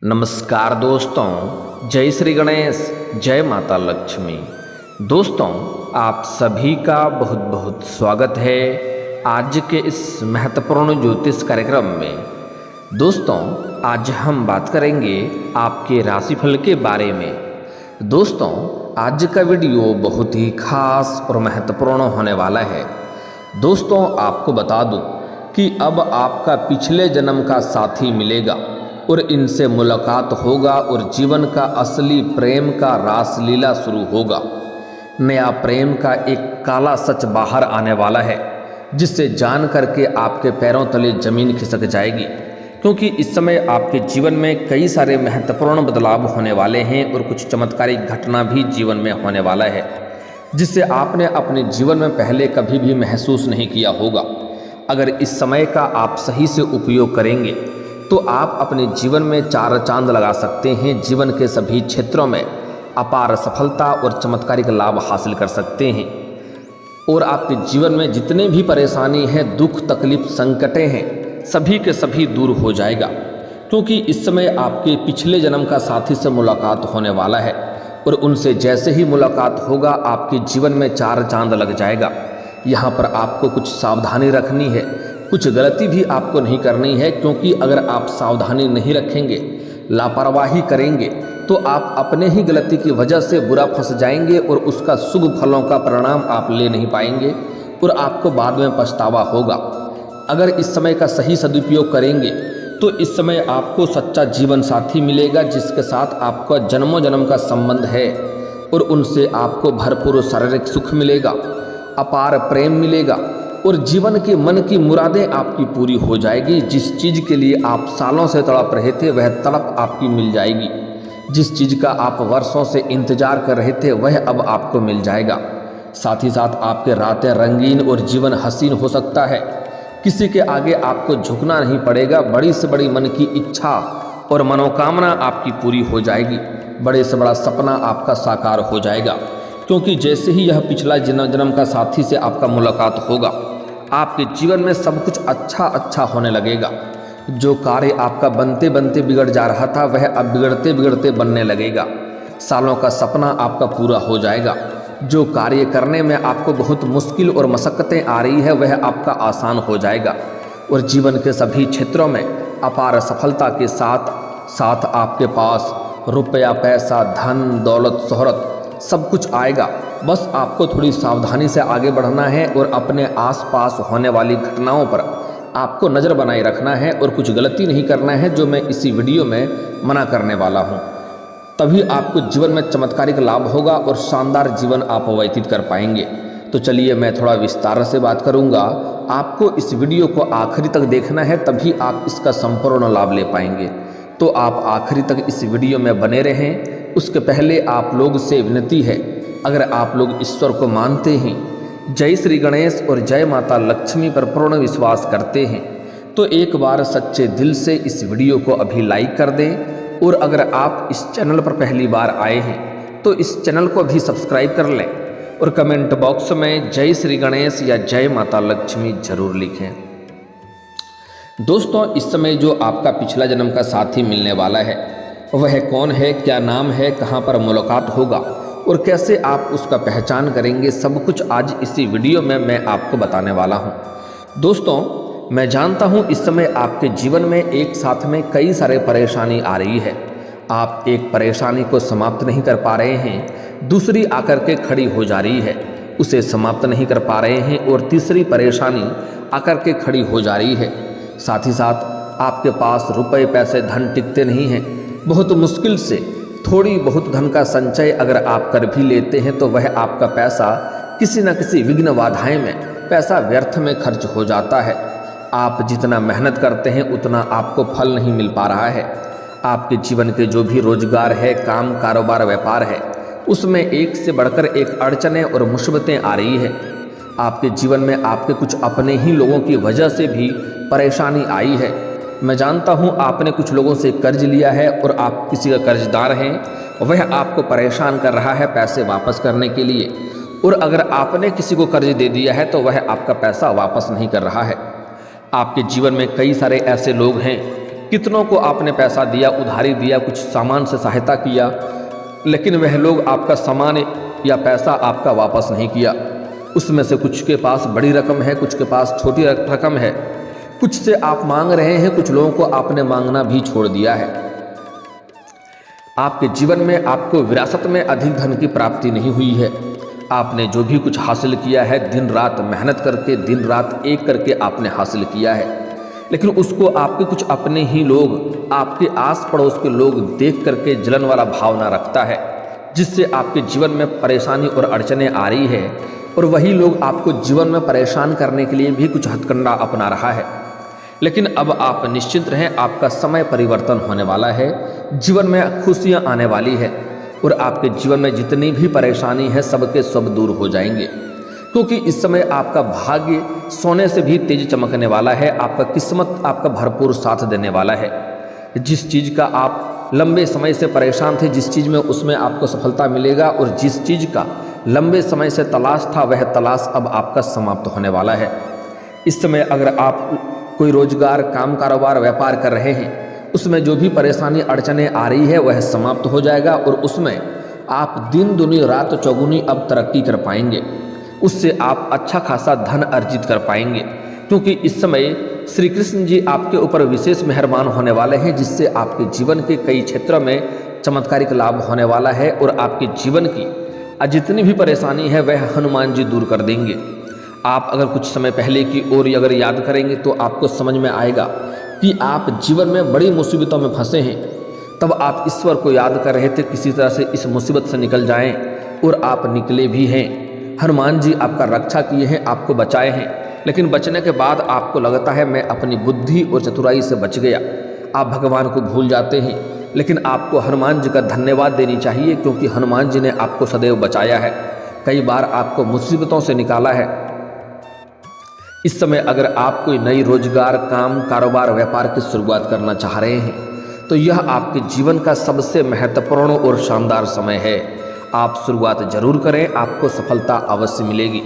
नमस्कार दोस्तों, जय श्री गणेश, जय माता लक्ष्मी। दोस्तों, आप सभी का बहुत बहुत स्वागत है आज के इस महत्वपूर्ण ज्योतिष कार्यक्रम में। दोस्तों, आज हम बात करेंगे आपके राशिफल के बारे में। दोस्तों, आज का वीडियो बहुत ही खास और महत्वपूर्ण होने वाला है। दोस्तों, आपको बता दूं कि अब आपका पिछले जन्म का साथी मिलेगा और इनसे मुलाकात होगा और जीवन का असली प्रेम का रासलीला शुरू होगा। नया प्रेम का एक काला सच बाहर आने वाला है, जिससे जान करके आपके पैरों तले जमीन खिसक जाएगी, क्योंकि इस समय आपके जीवन में कई सारे महत्वपूर्ण बदलाव होने वाले हैं और कुछ चमत्कारिक घटना भी जीवन में होने वाला है, जिससे आपने अपने जीवन में पहले कभी भी महसूस नहीं किया होगा। अगर इस समय का आप सही से उपयोग करेंगे तो आप अपने जीवन में चार चांद लगा सकते हैं। जीवन के सभी क्षेत्रों में अपार सफलता और चमत्कारिक लाभ हासिल कर सकते हैं और आपके जीवन में जितने भी परेशानी हैं, दुख तकलीफ संकटें हैं, सभी के सभी दूर हो जाएगा, क्योंकि इस समय आपके पिछले जन्म का साथी से मुलाकात होने वाला है और उनसे जैसे ही मुलाकात होगा आपके जीवन में चार चांद लग जाएगा। यहाँ पर आपको कुछ सावधानी रखनी है, कुछ गलती भी आपको नहीं करनी है, क्योंकि अगर आप सावधानी नहीं रखेंगे, लापरवाही करेंगे, तो आप अपने ही गलती की वजह से बुरा फंस जाएंगे और उसका शुभ फलों का परिणाम आप ले नहीं पाएंगे और आपको बाद में पछतावा होगा। अगर इस समय का सही सदुपयोग करेंगे तो इस समय आपको सच्चा जीवन साथी मिलेगा, जिसके साथ आपका जन्मों जन्म का संबंध है और उनसे आपको भरपूर शारीरिक सुख मिलेगा, अपार प्रेम मिलेगा और जीवन के मन की मुरादें आपकी पूरी हो जाएगी। जिस चीज़ के लिए आप सालों से तड़प रहे थे वह तड़प आपकी मिल जाएगी। जिस चीज़ का आप वर्षों से इंतजार कर रहे थे वह अब आपको मिल जाएगा। साथ ही साथ आपके रातें रंगीन और जीवन हसीन हो सकता है। किसी के आगे आपको झुकना नहीं पड़ेगा। बड़ी से बड़ी मन की इच्छा और मनोकामना आपकी पूरी हो जाएगी। बड़े से बड़ा सपना आपका साकार हो जाएगा, क्योंकि जैसे ही यह पिछला जन्म का साथी से आपका मुलाकात होगा, आपके जीवन में सब कुछ अच्छा होने लगेगा। जो कार्य आपका बनते बनते बिगड़ जा रहा था वह अब बिगड़ते बिगड़ते बनने लगेगा। सालों का सपना आपका पूरा हो जाएगा। जो कार्य करने में आपको बहुत मुश्किल और मशक्क़तें आ रही है वह आपका आसान हो जाएगा और जीवन के सभी क्षेत्रों में अपार सफलता के साथ साथ आपके पास रुपया पैसा धन दौलत शोहरत सब कुछ आएगा। बस आपको थोड़ी सावधानी से आगे बढ़ना है और अपने आसपास होने वाली घटनाओं पर आपको नज़र बनाए रखना है और कुछ गलती नहीं करना है, जो मैं इसी वीडियो में मना करने वाला हूं। तभी आपको जीवन में चमत्कारिक लाभ होगा और शानदार जीवन आप व्यतीत कर पाएंगे। तो चलिए मैं थोड़ा विस्तार से बात करूंगा। आपको इस वीडियो को आखिरी तक देखना है, तभी आप इसका संपूर्ण लाभ ले पाएंगे। तो आप आखिरी तक इस वीडियो में बने रहें। उसके पहले आप लोग से विनती है, अगर आप लोग ईश्वर को मानते हैं, जय श्री गणेश और जय माता लक्ष्मी पर पूर्ण विश्वास करते हैं, तो एक बार सच्चे दिल से इस वीडियो को अभी लाइक कर दें। और अगर आप इस चैनल पर पहली बार आए हैं तो इस चैनल को भी सब्सक्राइब कर लें और कमेंट बॉक्स में जय श्री गणेश या जय माता लक्ष्मी जरूर लिखें। दोस्तों, इस समय जो आपका पिछला जन्म का साथी मिलने वाला है वह कौन है, क्या नाम है, कहाँ पर मुलाकात होगा और कैसे आप उसका पहचान करेंगे, सब कुछ आज इसी वीडियो में मैं आपको बताने वाला हूं। दोस्तों, मैं जानता हूं इस समय आपके जीवन में एक साथ में कई सारे परेशानी आ रही है। आप एक परेशानी को समाप्त नहीं कर पा रहे हैं, दूसरी आकर के खड़ी हो जा रही है, उसे समाप्त नहीं कर पा रहे हैं और तीसरी परेशानी आकर के खड़ी हो जा रही है। साथ ही साथ आपके पास रुपए पैसे धन टिकते नहीं हैं। बहुत मुश्किल से थोड़ी बहुत धन का संचय अगर आप कर भी लेते हैं तो वह आपका पैसा किसी न किसी विघ्न बाधाएं में पैसा व्यर्थ में खर्च हो जाता है। आप जितना मेहनत करते हैं उतना आपको फल नहीं मिल पा रहा है। आपके जीवन के जो भी रोजगार है, काम कारोबार व्यापार है, उसमें एक से बढ़कर एक अड़चनें और मुसीबतें आ रही है। आपके जीवन में आपके कुछ अपने ही लोगों की वजह से भी परेशानी आई है। मैं जानता हूं आपने कुछ लोगों से कर्ज लिया है और आप किसी का कर्जदार हैं, वह आपको परेशान कर रहा है पैसे वापस करने के लिए, और अगर आपने किसी को कर्ज दे दिया है तो वह आपका पैसा वापस नहीं कर रहा है। आपके जीवन में कई सारे ऐसे लोग हैं कितनों को आपने पैसा दिया, उधारी दिया, कुछ सामान से सहायता किया, लेकिन वह लोग आपका सामान या पैसा आपका वापस नहीं किया। उसमें से कुछ के पास बड़ी रकम है, कुछ के पास छोटी रकम है, कुछ से आप मांग रहे हैं, कुछ लोगों को आपने मांगना भी छोड़ दिया है। आपके जीवन में आपको विरासत में अधिक धन की प्राप्ति नहीं हुई है। आपने जो भी कुछ हासिल किया है दिन रात मेहनत करके, दिन रात एक करके आपने हासिल किया है, लेकिन उसको आपके कुछ अपने ही लोग, आपके आस पड़ोस के लोग देख करके जलन वाला भावना रखता है, जिससे आपके जीवन में परेशानी और अड़चने आ रही है। और वही लोग आपको जीवन में परेशान करने के लिए भी कुछ हथकंडा अपना रहा है। लेकिन अब आप निश्चिंत रहें, आपका समय परिवर्तन होने वाला है, जीवन में खुशियाँ आने वाली है और आपके जीवन में जितनी भी परेशानी है सबके सब दूर हो जाएंगे, क्योंकि इस समय आपका भाग्य सोने से भी तेज चमकने वाला है। आपका किस्मत आपका भरपूर साथ देने वाला है। जिस चीज़ का आप लंबे समय से परेशान थे, जिस चीज़ में उसमें आपको सफलता मिलेगा, और जिस चीज़ का लंबे समय से तलाश था वह तलाश अब आपका समाप्त होने वाला है। इस समय अगर आप कोई रोजगार, काम, कारोबार, व्यापार कर रहे हैं, उसमें जो भी परेशानी अड़चने आ रही है वह समाप्त हो जाएगा और उसमें आप दिन दुनी रात चौगुनी अब तरक्की कर पाएंगे। उससे आप अच्छा खासा धन अर्जित कर पाएंगे, क्योंकि इस समय श्री कृष्ण जी आपके ऊपर विशेष मेहरबान होने वाले हैं, जिससे आपके जीवन के कई क्षेत्रों में चमत्कारिक लाभ होने वाला है और आपके जीवन की जितनी भी परेशानी है वह हनुमान जी दूर कर देंगे। आप अगर कुछ समय पहले की ओर अगर याद करेंगे तो आपको समझ में आएगा कि आप जीवन में बड़ी मुसीबतों में फंसे हैं। तब आप ईश्वर को याद कर रहे थे किसी तरह से इस मुसीबत से निकल जाएं, और आप निकले भी हैं। हनुमान जी आपका रक्षा किए हैं, आपको बचाए हैं, लेकिन बचने के बाद आपको लगता है मैं अपनी बुद्धि और चतुराई से बच गया। आप भगवान को भूल जाते हैं, लेकिन आपको हनुमान जी का धन्यवाद देनी चाहिए, क्योंकि हनुमान जी ने आपको सदैव बचाया है, कई बार आपको मुसीबतों से निकाला है। इस समय अगर आप कोई नई रोजगार, काम, कारोबार, व्यापार की शुरुआत करना चाह रहे हैं तो यह आपके जीवन का सबसे महत्वपूर्ण और शानदार समय है। आप शुरुआत जरूर करें, आपको सफलता अवश्य मिलेगी।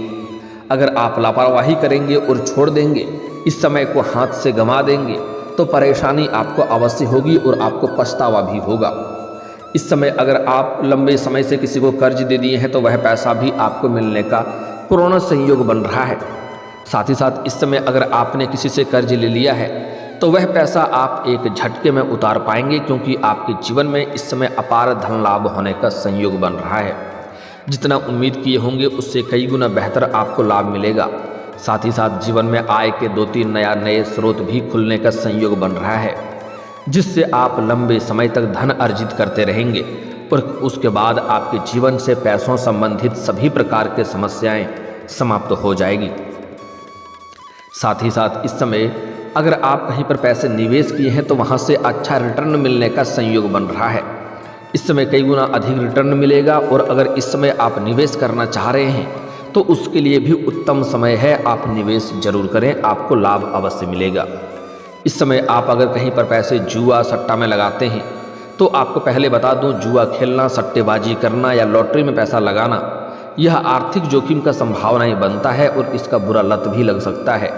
अगर आप लापरवाही करेंगे और छोड़ देंगे, इस समय को हाथ से गंवा देंगे, तो परेशानी आपको अवश्य होगी और आपको पछतावा भी होगा। इस समय अगर आप लंबे समय से किसी को कर्ज दे दिए हैं तो वह पैसा भी आपको मिलने का पूर्ण संयोग बन रहा है। साथ ही साथ इस समय अगर आपने किसी से कर्ज ले लिया है तो वह पैसा आप एक झटके में उतार पाएंगे, क्योंकि आपके जीवन में इस समय अपार धन लाभ होने का संयोग बन रहा है। जितना उम्मीद किए होंगे उससे कई गुना बेहतर आपको लाभ मिलेगा। साथ ही साथ जीवन में आय के 2-3 नए स्रोत भी खुलने का संयोग बन रहा है, जिससे आप लंबे समय तक धन अर्जित करते रहेंगे और उसके बाद आपके जीवन से पैसों संबंधित सभी प्रकार के समस्याएं समाप्त हो जाएगी। साथ ही साथ इस समय अगर आप कहीं पर पैसे निवेश किए हैं तो वहां से अच्छा रिटर्न मिलने का संयोग बन रहा है। इस समय कई गुना अधिक रिटर्न मिलेगा, और अगर इस समय आप निवेश करना चाह रहे हैं तो उसके लिए भी उत्तम समय है। आप निवेश जरूर करें, आपको लाभ अवश्य मिलेगा। इस समय आप अगर कहीं पर पैसे जुआ, सट्टा में लगाते हैं तो आपको पहले बता दूं, जुआ खेलना, सट्टेबाजी करना या लॉटरी में पैसा लगाना, यह आर्थिक जोखिम का संभावनाएं बनता है और इसका बुरा लत भी लग सकता है।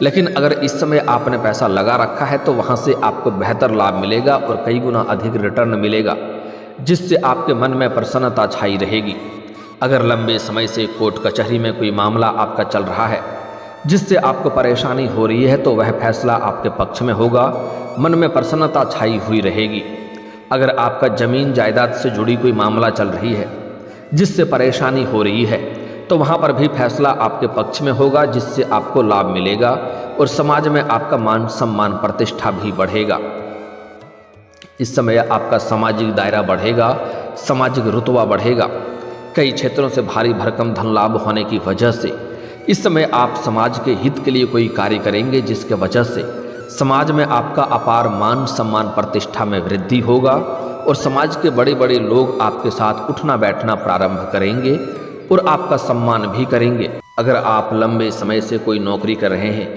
लेकिन अगर इस समय आपने पैसा लगा रखा है तो वहाँ से आपको बेहतर लाभ मिलेगा और कई गुना अधिक रिटर्न मिलेगा, जिससे आपके मन में प्रसन्नता छाई रहेगी। अगर लंबे समय से कोर्ट कचहरी में कोई मामला आपका चल रहा है जिससे आपको परेशानी हो रही है तो वह फैसला आपके पक्ष में होगा, मन में प्रसन्नता छाई हुई रहेगी। अगर आपका जमीन जायदाद से जुड़ी कोई मामला चल रही है जिससे परेशानी हो रही है तो वहाँ पर भी फैसला आपके पक्ष में होगा, जिससे आपको लाभ मिलेगा और समाज में आपका मान सम्मान प्रतिष्ठा भी बढ़ेगा। इस समय आपका सामाजिक दायरा बढ़ेगा, सामाजिक रुतबा बढ़ेगा। कई क्षेत्रों से भारी भरकम धन लाभ होने की वजह से इस समय आप समाज के हित के लिए कोई कार्य करेंगे, जिसके वजह से समाज में आपका अपार मान सम्मान प्रतिष्ठा में वृद्धि होगा और समाज के बड़े बड़े लोग आपके साथ उठना बैठना प्रारंभ करेंगे और आपका सम्मान भी करेंगे। अगर आप लंबे समय से कोई नौकरी कर रहे हैं,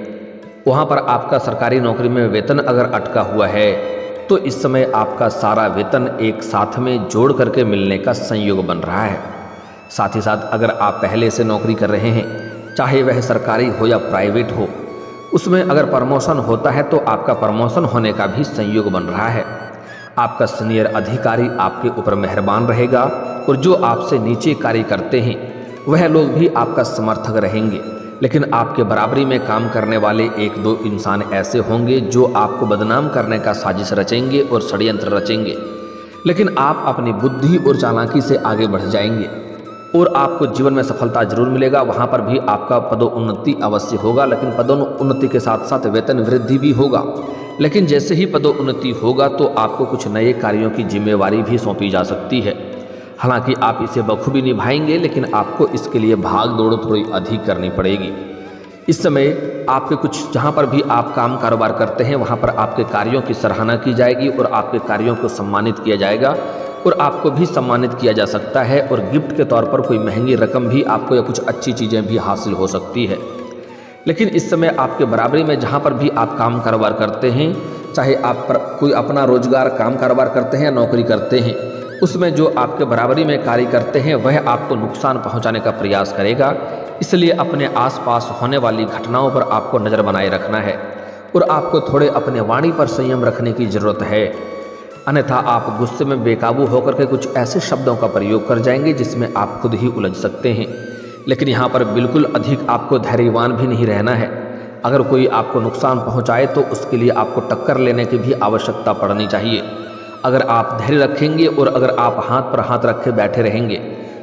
वहाँ पर आपका सरकारी नौकरी में वेतन अगर अटका हुआ है तो इस समय आपका सारा वेतन एक साथ में जोड़ करके मिलने का संयोग बन रहा है। साथ ही साथ अगर आप पहले से नौकरी कर रहे हैं, चाहे वह सरकारी हो या प्राइवेट हो, उसमें अगर प्रमोशन होता है तो आपका प्रमोशन होने का भी संयोग बन रहा है। आपका सीनियर अधिकारी आपके ऊपर मेहरबान रहेगा और जो आपसे नीचे कार्य करते हैं वह लोग भी आपका समर्थक रहेंगे। लेकिन आपके बराबरी में काम करने वाले एक दो इंसान ऐसे होंगे जो आपको बदनाम करने का साजिश रचेंगे और षड्यंत्र रचेंगे। लेकिन आप अपनी बुद्धि और चालाकी से आगे बढ़ जाएंगे और आपको जीवन में सफलता जरूर मिलेगा। वहाँ पर भी आपका पदोन्नति अवश्य होगा, लेकिन पदोन्नति के साथ साथ वेतन वृद्धि भी होगा। लेकिन जैसे ही पदोन्नति होगा तो आपको कुछ नए कार्यों की जिम्मेवारी भी सौंपी जा सकती है। हालांकि आप इसे बखूबी निभाएंगे, लेकिन आपको इसके लिए भाग दौड़ थोड़ी अधिक करनी पड़ेगी। इस समय आपके कुछ जहाँ पर भी आप काम कारोबार करते हैं वहाँ पर आपके कार्यों की सराहना की जाएगी और आपके कार्यों को सम्मानित किया जाएगा और आपको भी सम्मानित किया जा सकता है और गिफ्ट के तौर पर कोई महंगी रकम भी आपको या कुछ अच्छी चीज़ें भी हासिल हो सकती है। लेकिन इस समय आपके बराबरी में जहाँ पर भी आप काम कारोबार करते हैं, चाहे आप पर कोई अपना रोजगार काम कारोबार करते हैं या नौकरी करते हैं, उसमें जो आपके बराबरी में कार्य करते हैं वह आपको नुकसान पहुँचाने का प्रयास करेगा। इसलिए अपने आसपास होने वाली घटनाओं पर आपको नज़र बनाए रखना है और आपको थोड़े अपने वाणी पर संयम रखने की ज़रूरत है। अन्यथा आप गुस्से में बेकाबू होकर के कुछ ऐसे शब्दों का प्रयोग कर जाएंगे जिसमें आप खुद ही उलझ सकते हैं। लेकिन यहाँ पर बिल्कुल अधिक आपको धैर्यवान भी नहीं रहना है। अगर कोई आपको नुकसान पहुँचाए तो उसके लिए आपको टक्कर लेने की भी आवश्यकता पड़नी चाहिए। अगर आप धैर्य रखेंगे और अगर आप हाथ पर हाथ रखे बैठे रहेंगे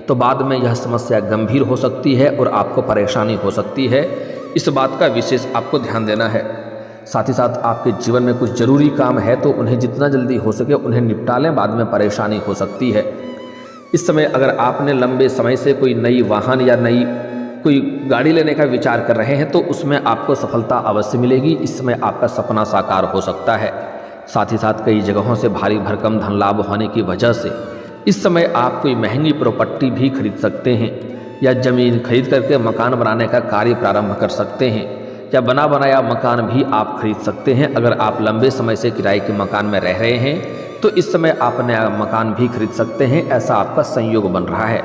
तो बाद में यह समस्या गंभीर हो सकती है और आपको परेशानी हो सकती है। इस बात का विशेष आपको ध्यान देना है। साथ ही साथ आपके जीवन में कुछ जरूरी काम है तो उन्हें जितना जल्दी हो सके उन्हें निपटा लें, बाद में परेशानी हो सकती है। इस समय अगर आपने लंबे समय से कोई नई वाहन या नई कोई गाड़ी लेने का विचार कर रहे हैं तो उसमें आपको सफलता अवश्य मिलेगी। इस समय आपका सपना साकार हो सकता है। साथ ही साथ कई जगहों से भारी भरकम धन लाभ होने की वजह से इस समय आप कोई महंगी प्रॉपर्टी भी खरीद सकते हैं या ज़मीन खरीद करके मकान बनाने का कार्य प्रारंभ कर सकते हैं या बना बनाया मकान भी आप खरीद सकते हैं। अगर आप लंबे समय से किराए के मकान में रह रहे हैं तो इस समय आप नया मकान भी खरीद सकते हैं। ऐसा आपका संयोग बन रहा है।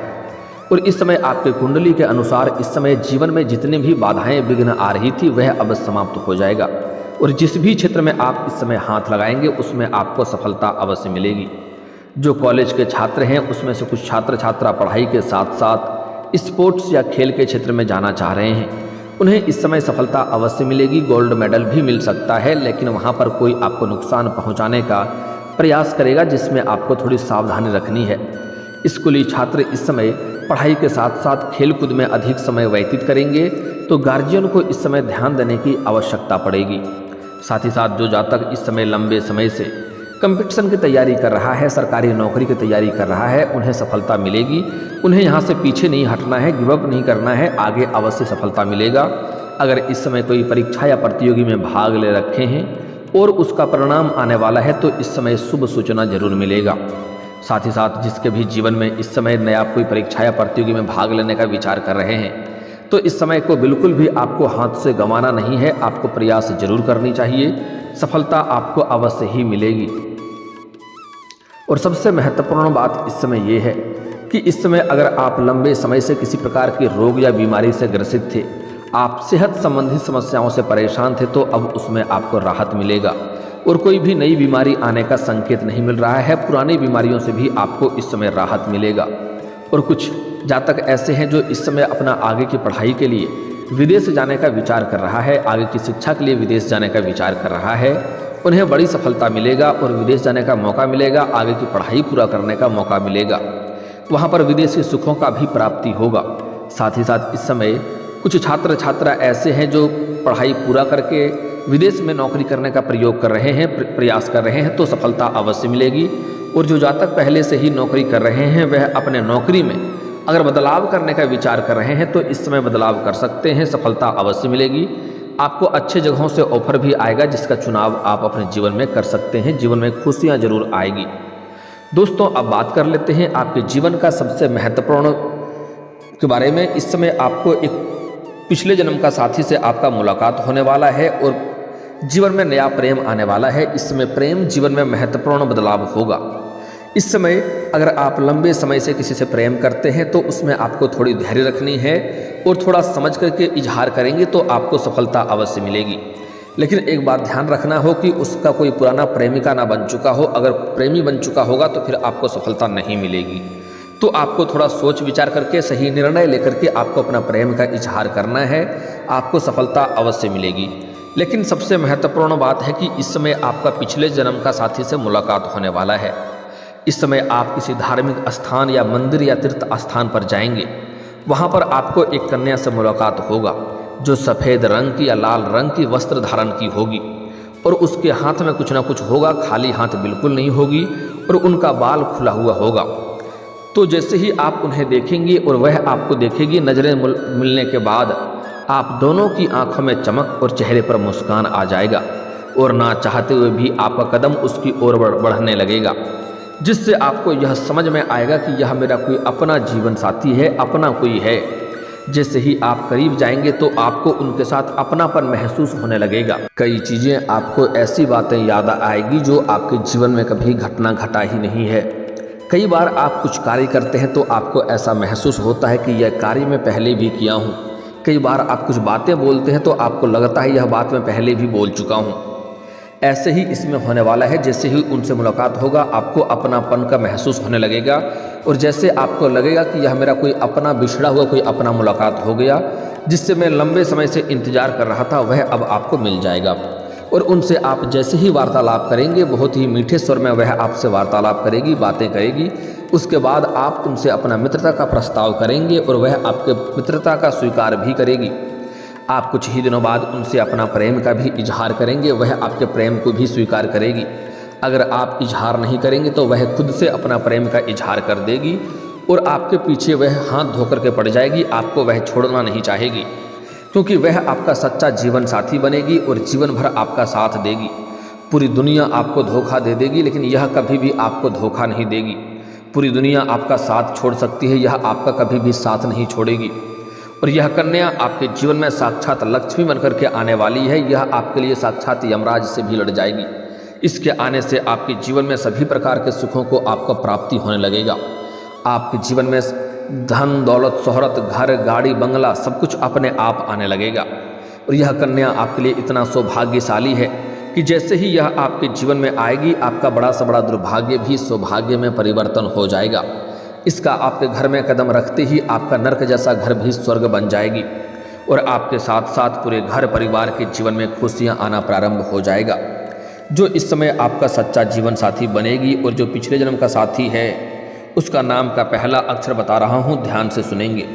और इस समय आपके कुंडली के अनुसार इस समय जीवन में जितनी भी बाधाएं विघ्न आ रही थी वह अब समाप्त हो जाएगा और जिस भी क्षेत्र में आप इस समय हाथ लगाएंगे उसमें आपको सफलता अवश्य मिलेगी। जो कॉलेज के छात्र हैं उसमें से कुछ छात्र छात्रा पढ़ाई के साथ साथ स्पोर्ट्स या खेल के क्षेत्र में जाना चाह रहे हैं, उन्हें इस समय सफलता अवश्य मिलेगी। गोल्ड मेडल भी मिल सकता है, लेकिन वहाँ पर कोई आपको नुकसान पहुँचाने का प्रयास करेगा जिसमें आपको थोड़ी सावधानी रखनी है। स्कूली छात्र इस समय पढ़ाई के साथ साथ खेलकूद में अधिक समय व्यतीत करेंगे तो गार्जियन को इस समय ध्यान देने की आवश्यकता पड़ेगी। साथ ही साथ जो जातक इस समय लंबे समय से कंपटीशन की तैयारी कर रहा है, सरकारी नौकरी की तैयारी कर रहा है, उन्हें सफलता मिलेगी। उन्हें यहाँ से पीछे नहीं हटना है, गिवअप नहीं करना है, आगे अवश्य सफलता मिलेगा। अगर इस समय कोई परीक्षा या प्रतियोगी में भाग ले रखे हैं और उसका परिणाम आने वाला है तो इस समय शुभ सूचना जरूर मिलेगा। साथ ही साथ जिसके भी जीवन में इस समय नया कोई परीक्षा या प्रतियोगी में भाग लेने का विचार कर रहे हैं तो इस समय को बिल्कुल भी आपको हाथ से गंवाना नहीं है, आपको प्रयास जरूर करनी चाहिए। सफलता आपको अवश्य ही मिलेगी। और सबसे महत्वपूर्ण बात इस समय ये है कि इस समय अगर आप लंबे समय से किसी प्रकार के रोग या बीमारी से ग्रसित थे, आप सेहत संबंधी समस्याओं से परेशान थे, तो अब उसमें आपको राहत मिलेगा और कोई भी नई बीमारी आने का संकेत नहीं मिल रहा है। पुरानी बीमारियों से भी आपको इस समय राहत मिलेगा। और कुछ जातक ऐसे हैं जो इस समय अपना आगे की पढ़ाई के लिए विदेश जाने का विचार कर रहा है, आगे की शिक्षा के लिए विदेश जाने का विचार कर रहा है, उन्हें बड़ी सफलता मिलेगा और विदेश जाने का मौका मिलेगा, आगे की पढ़ाई पूरा करने का मौका मिलेगा, वहाँ पर विदेशी सुखों का भी प्राप्ति होगा। साथ ही साथ इस समय कुछ छात्र छात्रा ऐसे हैं जो पढ़ाई पूरा करके विदेश में नौकरी करने का प्रयोग कर रहे हैं, प्रयास कर रहे हैं, तो सफलता अवश्य मिलेगी। और जो जातक पहले से ही नौकरी कर रहे हैं वह अपने नौकरी में अगर बदलाव करने का विचार कर रहे हैं तो इस समय बदलाव कर सकते हैं, सफलता अवश्य मिलेगी। आपको अच्छे जगहों से ऑफर भी आएगा जिसका चुनाव आप अपने जीवन में कर सकते हैं, जीवन में खुशियां जरूर आएगी। दोस्तों अब बात कर लेते हैं आपके जीवन का सबसे महत्वपूर्ण के बारे में। इस समय आपको एक पिछले जन्म का साथी से आपका मुलाकात होने वाला है और जीवन में नया प्रेम आने वाला है। इस समय प्रेम जीवन में महत्वपूर्ण बदलाव होगा। इस समय अगर आप लंबे समय से किसी से प्रेम करते हैं तो उसमें आपको थोड़ी धैर्य रखनी है और थोड़ा समझ करके इजहार करेंगे तो आपको सफलता अवश्य मिलेगी। लेकिन एक बात ध्यान रखना हो कि उसका कोई पुराना प्रेमिका ना बन चुका हो। अगर प्रेमी बन चुका होगा तो फिर आपको सफलता नहीं मिलेगी। तो आपको थोड़ा सोच विचार करके सही निर्णय लेकर के आपको अपना प्रेम का इजहार करना है, आपको सफलता अवश्य मिलेगी। लेकिन सबसे महत्वपूर्ण बात है कि इस समय आपका पिछले जन्म का साथी से मुलाकात होने वाला है। इस समय आप किसी धार्मिक स्थान या मंदिर या तीर्थ स्थान पर जाएंगे। वहाँ पर आपको एक कन्या से मुलाकात होगा जो सफ़ेद रंग की या लाल रंग की वस्त्र धारण की होगी और उसके हाथ में कुछ ना कुछ होगा, खाली हाथ बिल्कुल नहीं होगी और उनका बाल खुला हुआ होगा। तो जैसे ही आप उन्हें देखेंगे और वह आपको देखेगी, नज़रें मिलने के बाद आप दोनों की आंखों में चमक और चेहरे पर मुस्कान आ जाएगा और ना चाहते हुए भी आपका कदम उसकी ओर बढ़ने लगेगा, जिससे आपको यह समझ में आएगा कि यह मेरा कोई अपना जीवन साथी है, अपना कोई है। जैसे ही आप करीब जाएंगे तो आपको उनके साथ अपनापन महसूस होने लगेगा। कई चीज़ें आपको ऐसी बातें याद आएगी जो आपके जीवन में कभी घटना घटा ही नहीं है। कई बार आप कुछ कार्य करते हैं तो आपको ऐसा महसूस होता है कि यह कार्य मैं पहले भी किया हूँ। कई बार आप कुछ बातें बोलते हैं तो आपको लगता है यह बात मैं पहले भी बोल चुका हूँ। ऐसे ही इसमें होने वाला है। जैसे ही उनसे मुलाकात होगा आपको अपनापन का महसूस होने लगेगा और जैसे आपको लगेगा कि यह मेरा कोई अपना बिछड़ा हुआ कोई अपना मुलाकात हो गया, जिससे मैं लंबे समय से इंतजार कर रहा था, वह अब आपको मिल जाएगा। और उनसे आप जैसे ही वार्तालाप करेंगे, बहुत ही मीठे स्वर में वह आपसे वार्तालाप करेगी, बातें करेगी। उसके बाद आप उनसे अपना मित्रता का प्रस्ताव करेंगे और वह आपके मित्रता का स्वीकार भी करेगी। आप कुछ ही दिनों बाद उनसे अपना प्रेम का भी इजहार करेंगे, वह आपके प्रेम को भी स्वीकार करेगी। अगर आप इजहार नहीं करेंगे तो वह खुद से अपना प्रेम का इजहार कर देगी और आपके पीछे वह हाथ धोकर के पड़ जाएगी। आपको वह छोड़ना नहीं चाहेगी क्योंकि वह आपका सच्चा जीवन साथी बनेगी और जीवन भर आपका साथ देगी। पूरी दुनिया आपको धोखा दे देगी लेकिन यह कभी भी आपको धोखा नहीं देगी। पूरी दुनिया आपका साथ छोड़ सकती है, यह आपका कभी भी साथ नहीं छोड़ेगी। और यह कन्या आपके जीवन में साक्षात लक्ष्मी बनकर के आने वाली है। यह आपके लिए साक्षात यमराज से भी लड़ जाएगी। इसके आने से आपके जीवन में सभी प्रकार के सुखों को आपको प्राप्ति होने लगेगा। आपके जीवन में धन दौलत शोहरत घर गाड़ी बंगला सब कुछ अपने आप आने लगेगा। और यह कन्या आपके लिए इतना सौभाग्यशाली है कि जैसे ही यह आपके जीवन में आएगी आपका बड़ा से बड़ा दुर्भाग्य भी सौभाग्य में परिवर्तन हो जाएगा। इसका आपके घर में कदम रखते ही आपका नर्क जैसा घर भी स्वर्ग बन जाएगी और आपके साथ साथ पूरे घर परिवार के जीवन में खुशियां आना प्रारंभ हो जाएगा। जो इस समय आपका सच्चा जीवन साथी बनेगी और जो पिछले जन्म का साथी है उसका नाम का पहला अक्षर बता रहा हूँ, ध्यान से सुनेंगे।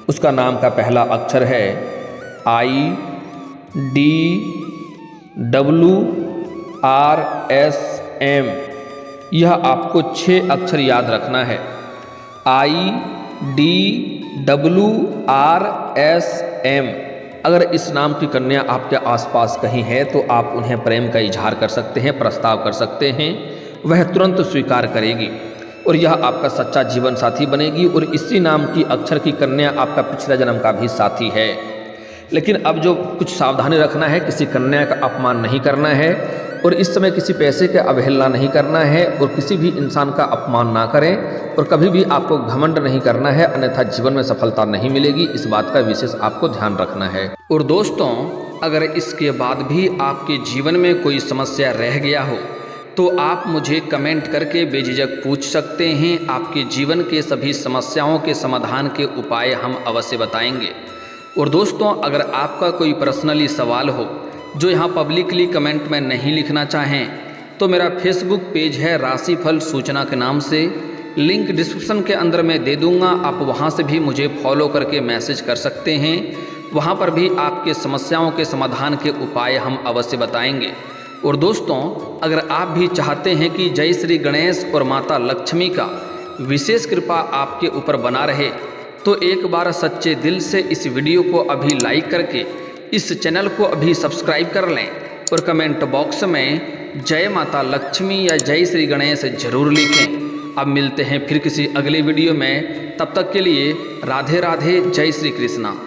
उसका नाम का पहला अक्षर है IDWRSM। यह आपको 6 अक्षर याद रखना है। IDWRSM। अगर इस नाम की कन्या आपके आसपास कहीं है तो आप उन्हें प्रेम का इजहार कर सकते हैं, प्रस्ताव कर सकते हैं, वह तुरंत स्वीकार करेगी और यह आपका सच्चा जीवन साथी बनेगी। और इसी नाम की अक्षर की कन्या आपका पिछले जन्म का भी साथी है। लेकिन अब जो कुछ सावधानी रखना है, किसी कन्या का अपमान नहीं करना है और इस समय किसी पैसे का अवहेलना नहीं करना है और किसी भी इंसान का अपमान ना करें और कभी भी आपको घमंड नहीं करना है, अन्यथा जीवन में सफलता नहीं मिलेगी। इस बात का विशेष आपको ध्यान रखना है। और दोस्तों, अगर इसके बाद भी आपके जीवन में कोई समस्या रह गया हो तो आप मुझे कमेंट करके बेझिझक पूछ सकते हैं। आपके जीवन के सभी समस्याओं के समाधान के उपाय हम अवश्य बताएंगे। और दोस्तों, अगर आपका कोई पर्सनली सवाल हो जो यहाँ पब्लिकली कमेंट में नहीं लिखना चाहें तो मेरा फेसबुक पेज है राशिफल सूचना के नाम से, लिंक डिस्क्रिप्शन के अंदर मैं दे दूँगा। आप वहाँ से भी मुझे फॉलो करके मैसेज कर सकते हैं। वहाँ पर भी आपके समस्याओं के समाधान के उपाय हम अवश्य बताएंगे। और दोस्तों, अगर आप भी चाहते हैं कि जय श्री गणेश और माता लक्ष्मी का विशेष कृपा आपके ऊपर बना रहे तो एक बार सच्चे दिल से इस वीडियो को अभी लाइक करके इस चैनल को अभी सब्सक्राइब कर लें और कमेंट बॉक्स में जय माता लक्ष्मी या जय श्री गणेश जरूर लिखें। अब मिलते हैं फिर किसी अगले वीडियो में, तब तक के लिए राधे राधे, जय श्री कृष्णा।